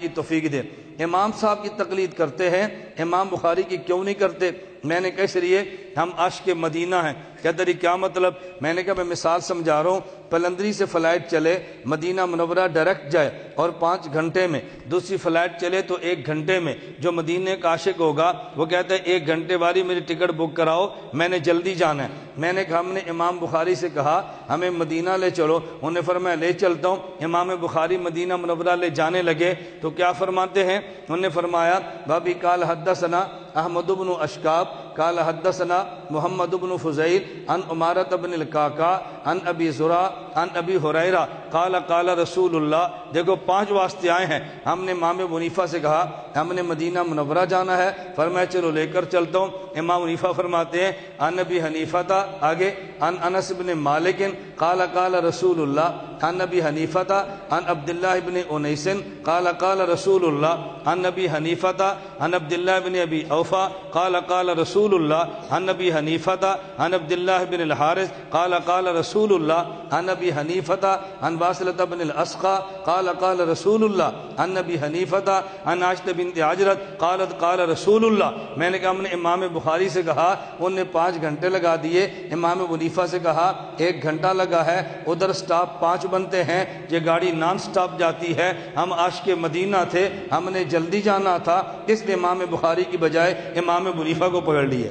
کی توفیق دے۔ امام صاحب کی تقلید کرتے ہیں، امام بخاری کی کیوں نہیں کرتے؟ میں نے کہا اس لیے ہم عاشق مدینہ ہیں۔ کہتے ہیں کیا مطلب؟ میں نے کہا میں مثال سمجھا رہا ہوں، پلندری سے فلائٹ چلے مدینہ منورہ ڈائریکٹ جائے اور 5 گھنٹے میں، دوسری فلائٹ چلے تو 1 گھنٹے میں، جو مدینہ کا عاشق ہوگا وہ کہتا ہے 1 گھنٹے والی میری ٹکٹ بک کراؤ، میں نے جلدی جانا ہے۔ میں نے کہا ہم نے امام بخاری سے کہا ہمیں مدینہ لے چلو، انہوں نے فرمایا لے چلتا ہوں۔ امام بخاری مدینہ منورہ لے جانے لگے تو کیا فرماتے ہیں؟ انہوں نے فرمایا بابی قال حدثنا احمد بن اشکاب قال حدثنا محمد بن فضیل عن عمارۃ بن القعقاع عن ابی زرع عن ابی ہریرہ قال قال رسول اللہ۔ دیکھو 5 واسطے آئے ہیں۔ ہم نے امام ابو حنیفہ سے کہا ہم نے مدینہ منورہ جانا ہے، فرمایا چلو لے کر چلتا ہوں۔ امام حنیفہ فرماتے ہیں عن ابی حنیفہ تھا آگے عن انس بن مالک قال قال رسول اللہ عن ابی حنیفہ تھا عن عبداللہ بن انیس قال قال رسول اللہ عن ابی حنیفہ تھا عن عبداللہ بن ابی اوفا قال قال رسول اللہ عن ابی حنیفہ تھا عن عبداللہ بن الحارث قال قال رسول اللہ عن ابی حنیفہ تھا عن واصلۃ بن الاسقى قال قال رسول اللہ عن ابی حنیفہ تھا عن عائشہ بنت حجرت قالت قال رسول اللہ۔ میں نے کہا ہم نے امام بخاری سے کہا، انہوں نے 5 گھنٹے لگا دیے۔ امام ابو حنیفہ سے کہا 1 گھنٹہ لگا ہے، ادھر سٹاپ 5 بنتے ہیں، یہ گاڑی نان سٹاپ جاتی ہے، ہم عاشق مدینہ تھے، ہم نے جلدی جانا تھا، اس لیے امام بخاری کی بجائے امام ابو حنیفہ کو پکڑ لیے۔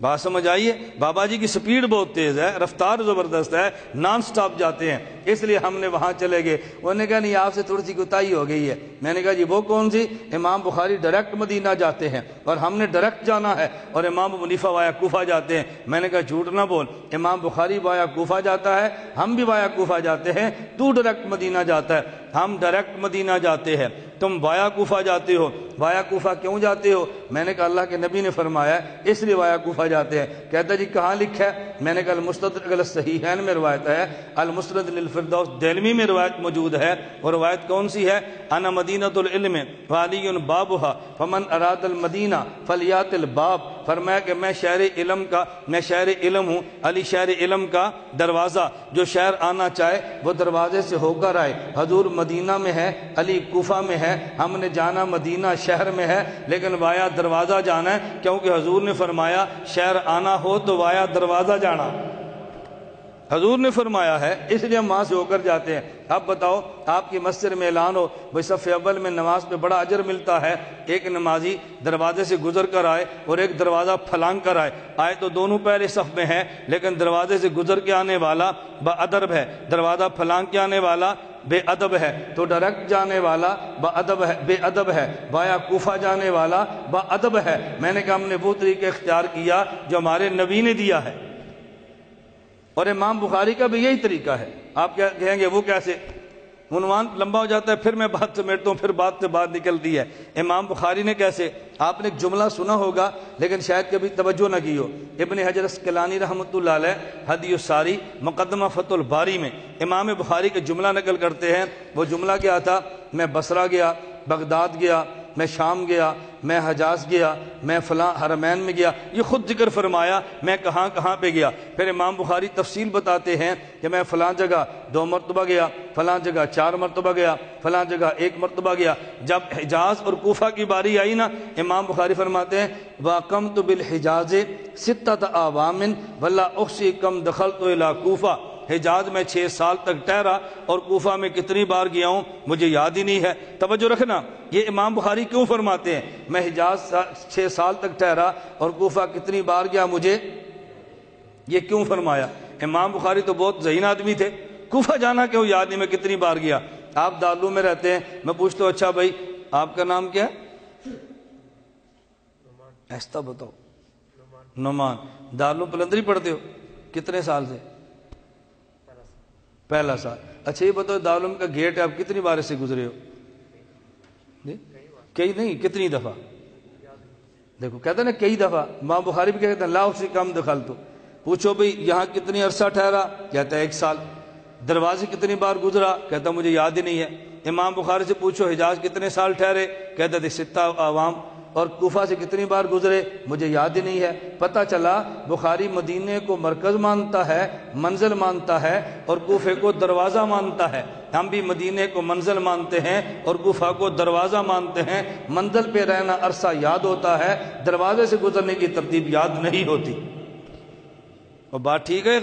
بات سمجھ آئیے؟ بابا جی کی سپیڈ بہت تیز ہے، رفتار زبردست ہے، نان سٹاپ جاتے ہیں، اس لیے ہم نے وہاں چلے گئے۔ انہوں نے کہا نہیں آپ سے تھوڑی سی کوتاہی ہو گئی ہے۔ میں نے کہا جی وہ کون سی؟ امام بخاری ڈائریکٹ مدینہ جاتے ہیں اور ہم نے ڈائریکٹ جانا ہے، اور امام ابو حنیفہ وایا کوفہ جاتے ہیں۔ میں نے کہا جھوٹ نہ بول، امام بخاری وایا کوفہ جاتا ہے، ہم بھی وایا کوفہ جاتے ہیں، تو ڈائریکٹ مدینہ جاتا ہے، ہم ڈائریکٹ مدینہ جاتے ہیں، تم وایا کوفہ جاتے ہو۔ وایا کوفہ کیوں جاتے ہو؟ میں نے کہا اللہ کے نبی نے فرمایا اس لیے وایا کوفہ جاتے ہیں۔ کہتا جی کہاں لکھا ہے؟ میں نے کہا المستدرک علی الصحیحین میں روایت ہے، المسند للفردوس دہلوی میں روایت موجود ہے، اور روایت کون سی ہے؟ انا مدینۃ العلم وعلی بابھا فمن اراد المدینہ فلیات الباب۔ فرمایا کہ میں شہر علم کا، میں شہر علم ہوں، علی شہر علم کا دروازہ، جو شہر آنا چاہے وہ دروازے سے ہو کر آئے۔ حضور مدینہ میں ہے، علی کوفہ میں ہے، ہم نے جانا مدینہ شہر میں ہے، لیکن وایا دروازہ جانا ہے، کیونکہ حضور نے فرمایا شہر آنا ہو تو وایا دروازہ جانا، حضور نے فرمایا ہے، اس لیے ہم وہاں سے ہو کر جاتے ہیں۔ اب بتاؤ آپ کی مسجد میں اعلان ہو بھائی صف اول میں نماز پہ بڑا اجر ملتا ہے، ایک نمازی دروازے سے گزر کر آئے اور ایک دروازہ پھلانگ کر آئے تو دونوں پہلے صف میں ہیں، لیکن دروازے سے گزر کے آنے والا با ادب ہے، دروازہ پھلانگ کے آنے والا بے ادب ہے، تو ڈائریکٹ جانے والا با ادب ہے، بے ادب ہے، وایا کوفہ جانے والا با ادب ہے۔ میں نے کہا ہم نے وہ طریقہ اختیار کیا جو ہمارے نبی نے دیا ہے، اور امام بخاری کا بھی یہی طریقہ ہے۔ آپ کیا کہیں گے وہ کیسے؟ عنوان لمبا ہو جاتا ہے، پھر میں بات سمیٹتا ہوں، پھر بات سے بات نکلتی ہے۔ امام بخاری نے کیسے؟ آپ نے ایک جملہ سنا ہوگا لیکن شاید کبھی توجہ نہ کی ہو۔ ابن حجر اسقلانی رحمۃ اللہ علیہ ہدی الساری مقدمہ فتح الباری میں امام بخاری کا جملہ نقل کرتے ہیں۔ وہ جملہ کیا تھا؟ میں بصرہ گیا، بغداد گیا، میں شام گیا، میں حجاز گیا، میں فلاں حرمین میں گیا، یہ خود ذکر فرمایا میں کہاں کہاں پہ گیا۔ پھر امام بخاری تفصیل بتاتے ہیں کہ میں فلاں جگہ 2 مرتبہ گیا، فلاں جگہ 4 مرتبہ گیا، فلاں جگہ 1 مرتبہ گیا۔ جب حجاز اور کوفہ کی باری آئی نا، امام بخاری فرماتے ہیں وَاقَمْتُ بِالْحِجَازِ 6 أَعْوَامٍ وَلَا أُحْصِي كَمْ دَخَلْتُ إِلَىٰ کوفہ۔ حجاز میں 6 سال تک ٹھہرا اور کوفہ میں کتنی بار گیا ہوں مجھے یاد ہی نہیں ہے۔ توجہ رکھنا، یہ امام بخاری کیوں فرماتے ہیں میں حجاز 6 سال تک ٹھہرا اور کوفہ کتنی بار گیا مجھے، یہ کیوں فرمایا؟ امام بخاری تو بہت ذہین آدمی تھے، کوفہ جانا کیوں یاد نہیں میں کتنی بار گیا؟ آپ دارالعلوم میں رہتے ہیں، میں پوچھتا ہوں اچھا بھائی آپ کا نام کیا ہے؟ ایسا بتاؤ، نعمان۔ دارالعلوم پلندری پڑھتے ہو کتنے سال سے؟ پہلا سال۔ اچھا یہ بتاؤ دارالعلوم کا گیٹ ہے آپ کتنی بار سے گزرے ہو؟ کئی نہیں، کتنی دفعہ؟ دیکھو کہتا ہے نا کئی دفعہ، امام بخاری بھی کہتے ہیں لا احصی کم دخلت۔ پوچھو بھئی یہاں کتنی عرصہ ٹھہرا؟ کہتا ہے 1 سال۔ دروازے کتنی بار گزرا؟ کہتا مجھے یاد ہی نہیں ہے۔ امام بخاری سے پوچھو حجاز کتنے سال ٹھہرے؟ کہتا تھے 6 أعوام۔ اور کوفہ سے کتنی بار گزرے مجھے یاد ہی نہیں ہے۔ پتہ چلا بخاری مدینے کو مرکز مانتا ہے، منزل مانتا ہے، اور کوفے کو دروازہ مانتا ہے۔ ہم بھی مدینے کو منزل مانتے ہیں اور کوفہ کو دروازہ مانتے ہیں۔ منزل پہ رہنا عرصہ یاد ہوتا ہے، دروازے سے گزرنے کی ترتیب یاد نہیں ہوتی۔ اور بات ٹھیک ہے؟